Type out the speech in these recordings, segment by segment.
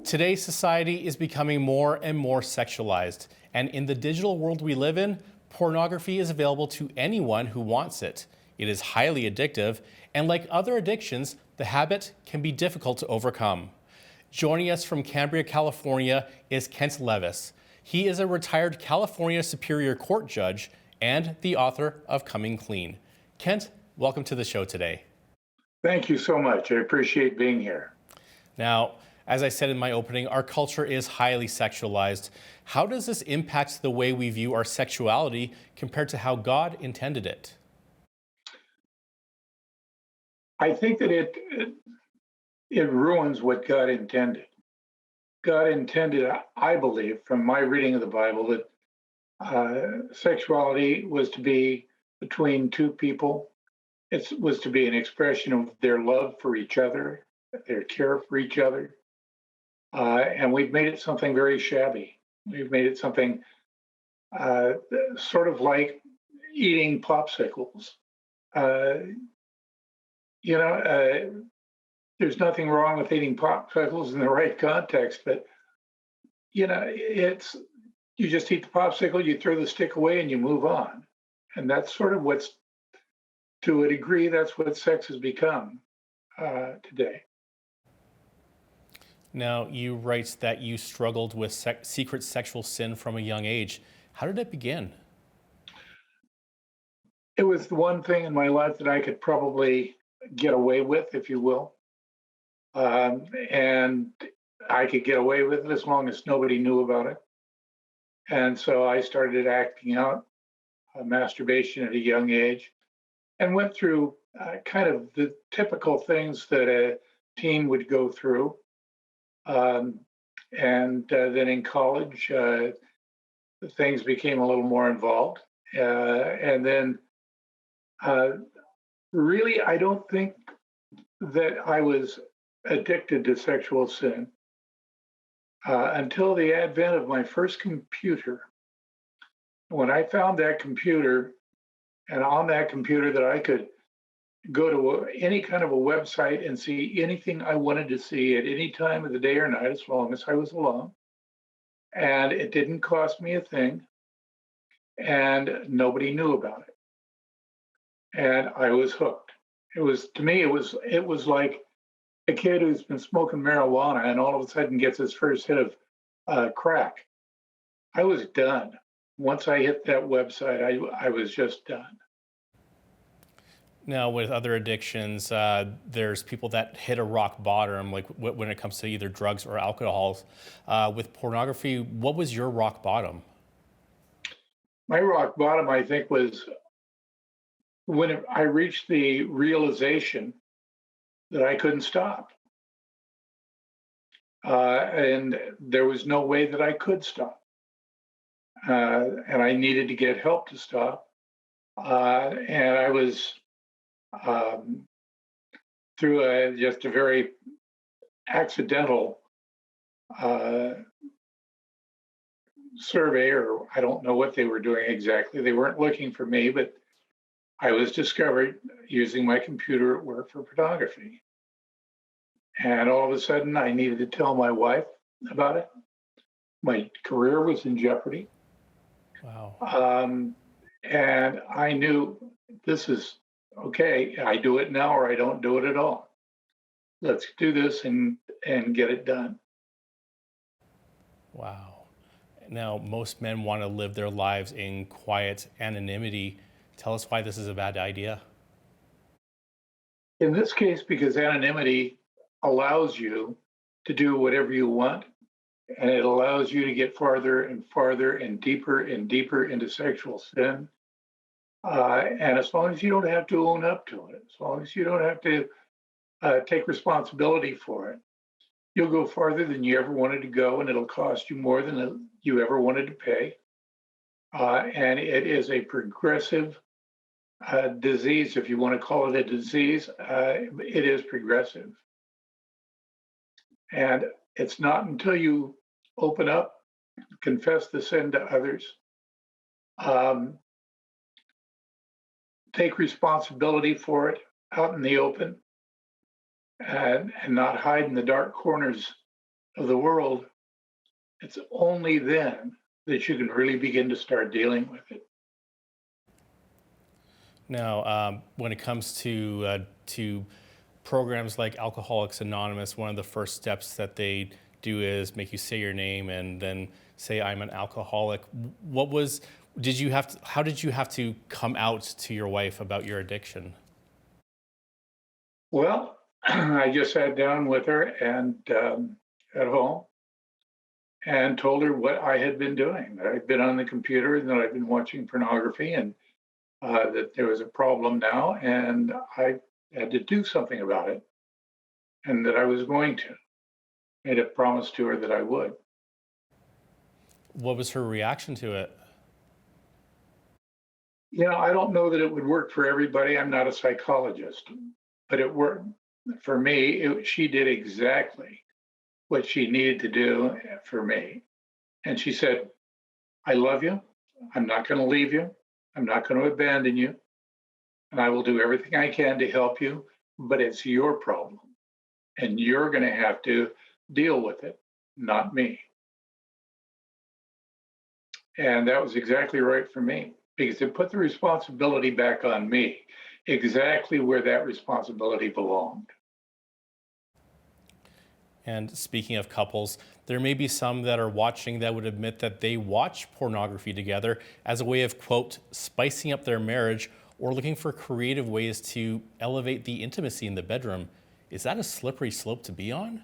Today's society is becoming more and more sexualized, and in the digital world we live in, pornography is available to anyone who wants it. It is highly addictive, and like other addictions, the habit can be difficult to overcome. Joining us from Cambria, California is Kent Levis. He is a retired California Superior Court judge and the author of Coming Clean. Kent, welcome to the show today. Thank you so much. I appreciate being here. Now, as I said in my opening, our culture is highly sexualized. How does this impact the way we view our sexuality compared to how God intended it? I think that it ruins what God intended. God intended, I believe, from my reading of the Bible, that sexuality was to be between two people. It was to be an expression of their love for each other, their care for each other. And we've made it something very shabby. We've made it something uh, sort of like eating popsicles. Uh, there's nothing wrong with eating popsicles in the right context, but it's you just eat the popsicle, you throw the stick away, and you move on. And that's sort of to a degree, that's what sex has become today. Now, you write that you struggled with secret sexual sin from a young age. How did it begin? It was the one thing in my life that I could probably get away with, if you will. And I could get away with it as long as nobody knew about it. And so I started acting out masturbation at a young age and went through kind of the typical things that a teen would go through. Um, and then in college, things became a little more involved. And then really, I don't think that I was addicted to sexual sin until the advent of my first computer. When I found that computer, and on that computer that I could go to any kind of a website and see anything I wanted to see at any time of the day or night, as long as I was alone. And it didn't cost me a thing, and nobody knew about it. And I was hooked. It was, to me, it was like a kid who's been smoking marijuana and all of a sudden gets his first hit of crack. I was done. Once I hit that website, I was just done. Now, with other addictions, there's people that hit a rock bottom, like when it comes to either drugs or alcohol. With pornography, what was your rock bottom? My rock bottom, I think, was when I reached the realization that I couldn't stop. And there was no way that I could stop. And I needed to get help to stop. And I was um, through just a very accidental uh, survey, or I don't know what they were doing exactly. They weren't looking for me, but I was discovered using my computer at work for pornography. And all of a sudden, I needed to tell my wife about it. My career was in jeopardy. Wow. And I knew this is okay. I do it now or I don't do it at all. Let's do this and get it done. Wow. Now, most men want to live their lives in quiet anonymity. Tell us why this is a bad idea. In this case, because anonymity allows you to do whatever you want, and it allows you to get farther and farther and deeper into sexual sin. And as long as you don't have to own up to it, as long as you don't have to take responsibility for it, you'll go farther than you ever wanted to go, and it'll cost you more than you ever wanted to pay. And it is a progressive disease, if you want to call it a disease. It is progressive. And it's not until you open up, confess the sin to others, um, take responsibility for it out in the open, and not hide in the dark corners of the world, it's only then that you can really begin to start dealing with it. Now, when it comes to programs like Alcoholics Anonymous, one of the first steps that they do is make you say your name and then say, "I'm an alcoholic." What was did you have to, How did you have to come out to your wife about your addiction? Well, I just sat down with her and at home and told her what I had been doing. That I'd been on the computer and that I'd been watching pornography, and that there was a problem now, and I had to do something about it, and that I was going to. Made a promise to her that I would. What was her reaction to it? I don't know that it would work for everybody. I'm not a psychologist, but it worked for me. She did exactly what she needed to do for me. And she said, I love you. I'm not going to leave you. I'm not going to abandon you. And I will do everything I can to help you, but it's your problem. And you're going to have to deal with it, not me. And that was exactly right for me because it put the responsibility back on me, exactly where that responsibility belonged. And speaking of couples, there may be some that are watching that would admit that they watch pornography together as a way of, quote, spicing up their marriage or looking for creative ways to elevate the intimacy in the bedroom. Is that a slippery slope to be on?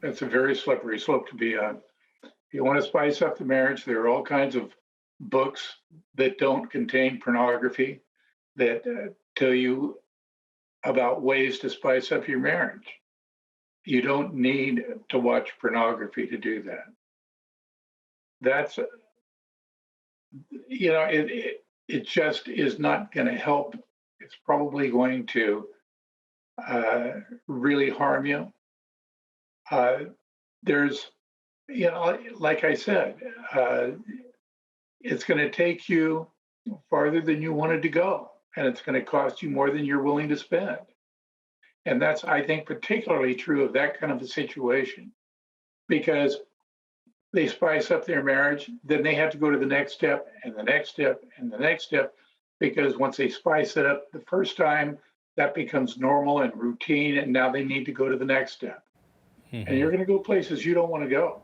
That's a very slippery slope to be on. If you want to spice up the marriage, there are all kinds of books that don't contain pornography that tell you about ways to spice up your marriage. You don't need to watch pornography to do that. That's, it just is not going to help. It's probably going to really harm you. Uh, there's, like I said, it's going to take you farther than you wanted to go, and it's going to cost you more than you're willing to spend. And that's, I think, particularly true of that kind of a situation because they spice up their marriage, then they have to go to the next step and the next step and the next step because once they spice it up the first time, that becomes normal and routine, and now they need to go to the next step. And Hmm. you're going to go places you don't want to go.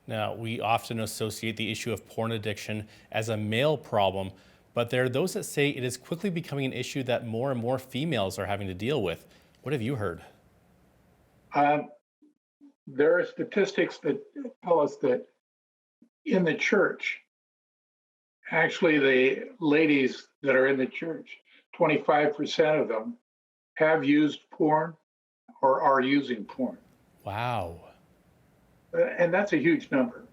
Now, we often associate the issue of porn addiction as a male problem, but there are those that say it is quickly becoming an issue that more and more females are having to deal with. What have you heard? Um, there are statistics that tell us that in the church, actually, the ladies that are in the church, 25% of them have used porn or are using porn. Wow. And that's a huge number.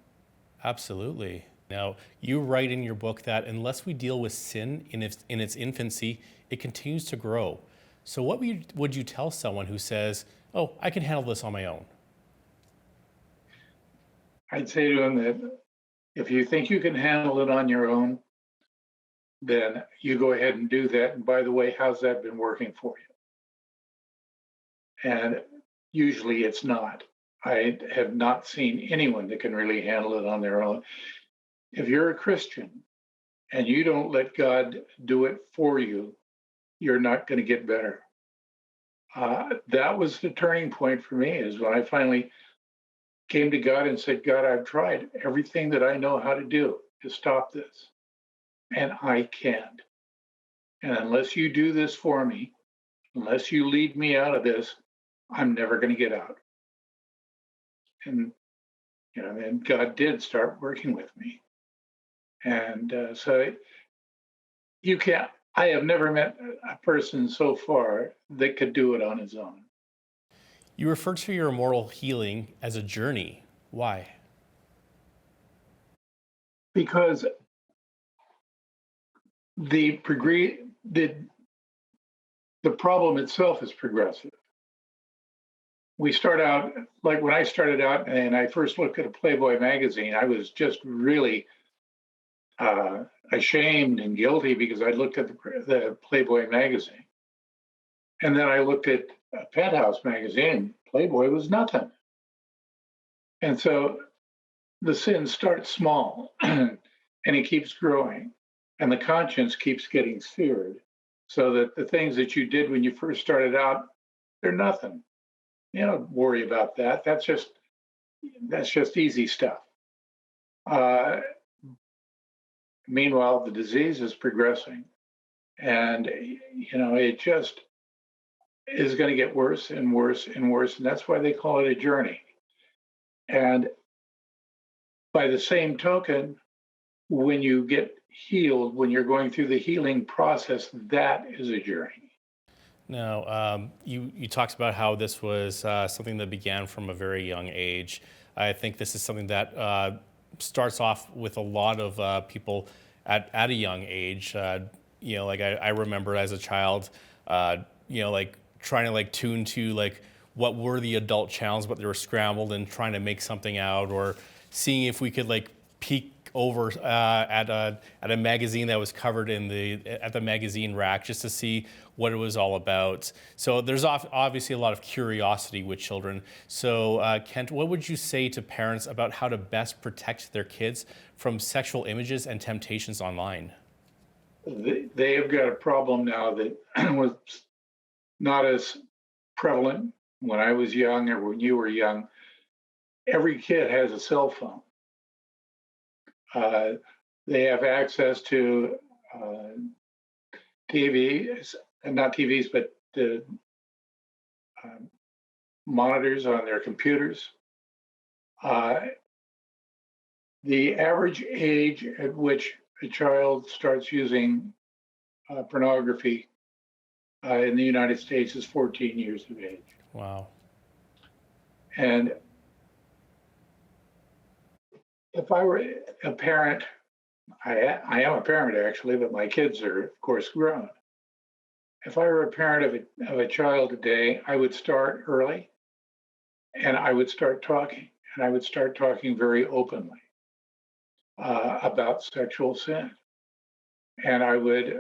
Absolutely. Now, you write in your book that unless we deal with sin in its infancy, it continues to grow. So, what would you tell someone who says, "Oh, I can handle this on my own"? I'd say to them that if you think you can handle it on your own, then you go ahead and do that. And by the way, how's that been working for you? And usually it's not. I have not seen anyone that can really handle it on their own. If you're a Christian and you don't let God do it for you, you're not going to get better. That was the turning point for me is when I finally came to God and said, God, I've tried everything that I know how to do to stop this, and I can't. And unless you do this for me, unless you lead me out of this, I'm never going to get out. And, then God did start working with me. And so you can't, I have never met a person so far that could do it on his own. You refer to your moral healing as a journey. Why? Because the the problem itself is progressive. We start out like when I started out and I first looked at a Playboy magazine, I was just really ashamed and guilty because I looked at the Playboy magazine. And then I looked at a Penthouse magazine. Playboy was nothing. And so the sin starts small and it keeps growing. And the conscience keeps getting seared so that the things that you did when you first started out, they're nothing. You don't worry about that. That's just easy stuff. Uh, Meanwhile, the disease is progressing, and it just is going to get worse and worse and worse, and that's why they call it a journey. And by the same token, when you get healed, when you're going through the healing process, that is a journey. Now, you talked about how this was something that began from a very young age. I think this is something that starts off with a lot of people at a young age. Like I remember as a child, like trying to like tune to like what were the adult channels, but they were scrambled, and trying to make something out, or seeing if we could like peek over at a magazine that was covered at the magazine rack, just to see what it was all about. So there's obviously a lot of curiosity with children. So Kent, what would you say to parents about how to best protect their kids from sexual images and temptations online? They have got a problem now that was not as prevalent when I was young or when you were young. Every kid has a cell phone. Uh, they have access to TVs, and not TVs, but the monitors on their computers. Uh, the average age at which a child starts using pornography in the United States is 14 years of age. Wow. And if I were a parent, I am a parent actually, but my kids are, of course, grown. If I were a parent of a child today, I would start early and I would start talking, and I would start talking very openly about sexual sin. And I would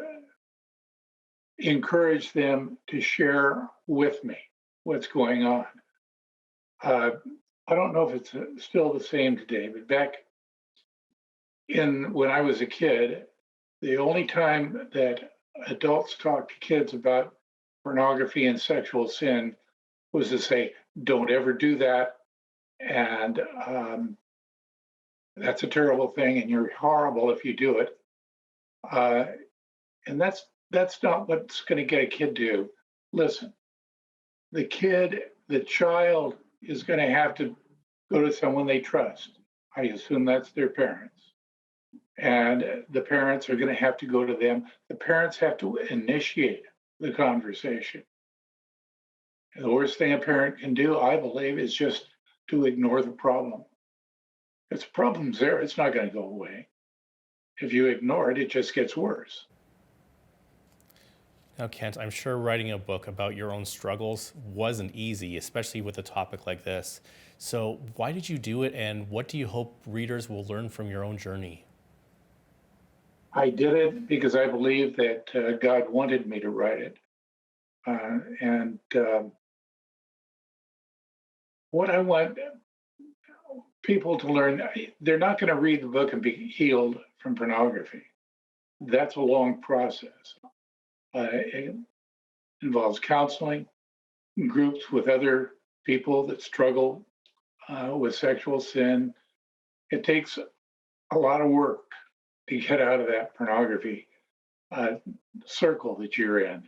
encourage them to share with me what's going on. Uh, I don't know if it's still the same today, but back when I was a kid, the only time that adults talked to kids about pornography and sexual sin was to say, "Don't ever do that," and that's a terrible thing, and you're horrible if you do it. Uh, and that's not what's going to get a kid to listen. The child is going to have to go to someone they trust. I assume that's their parents. And the parents are going to have to go to them. The parents have to initiate the conversation. And the worst thing a parent can do, I believe, is just to ignore the problem. If the problem's there, it's not going to go away. If you ignore it, it just gets worse. Now, Kent, I'm sure writing a book about your own struggles wasn't easy, especially with a topic like this. So, why did you do it, and what do you hope readers will learn from your own journey? I did it because I believe that God wanted me to write it. And what I want people to learn, they're not going to read the book and be healed from pornography. That's a long process. It involves counseling, groups with other people that struggle with sexual sin. It takes a lot of work to get out of that pornography circle that you're in.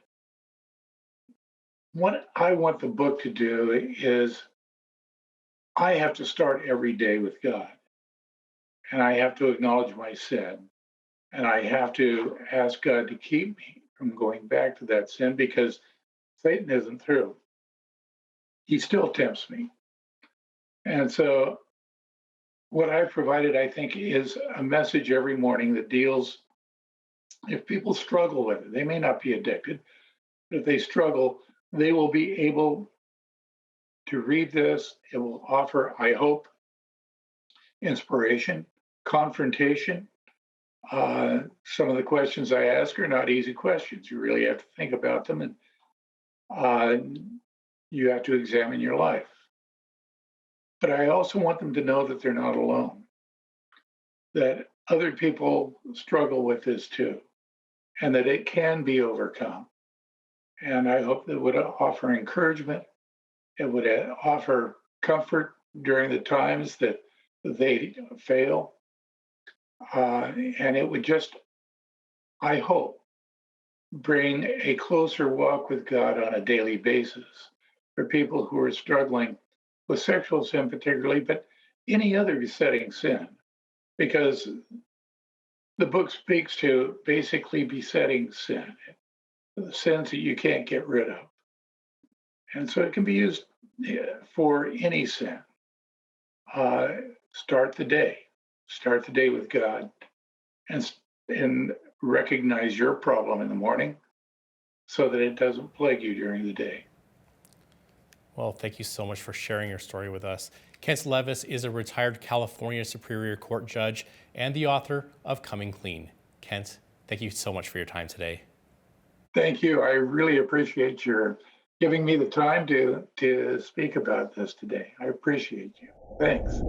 What I want the book to do is I have to start every day with God, and I have to acknowledge my sin, and I have to ask God to keep me from going back to that sin because Satan isn't through. He still tempts me. And so, what I've provided, I think, is a message every morning that deals, if people struggle with it, they may not be addicted, but if they struggle, they will be able to read this. It will offer, I hope, inspiration, confrontation. Some of the questions I ask are not easy questions. You really have to think about them. And uh, you have to examine your life. But I also want them to know that they're not alone, that other people struggle with this too, and that it can be overcome. And I hope that would offer encouragement. It would offer comfort during the times that they fail. And it would just, I hope, bring a closer walk with God on a daily basis for people who are struggling with sexual sin, particularly, but any other besetting sin, because the book speaks to basically besetting sin, the sins that you can't get rid of. And so it can be used for any sin. Uh, start the day, start the day with God, and and recognize your problem in the morning so that it doesn't plague you during the day. Well, thank you so much for sharing your story with us. Kent Levis is a retired California Superior Court judge and the author of Coming Clean. Kent, thank you so much for your time today. Thank you. I really appreciate your giving me the time to speak about this today. I appreciate you. Thanks.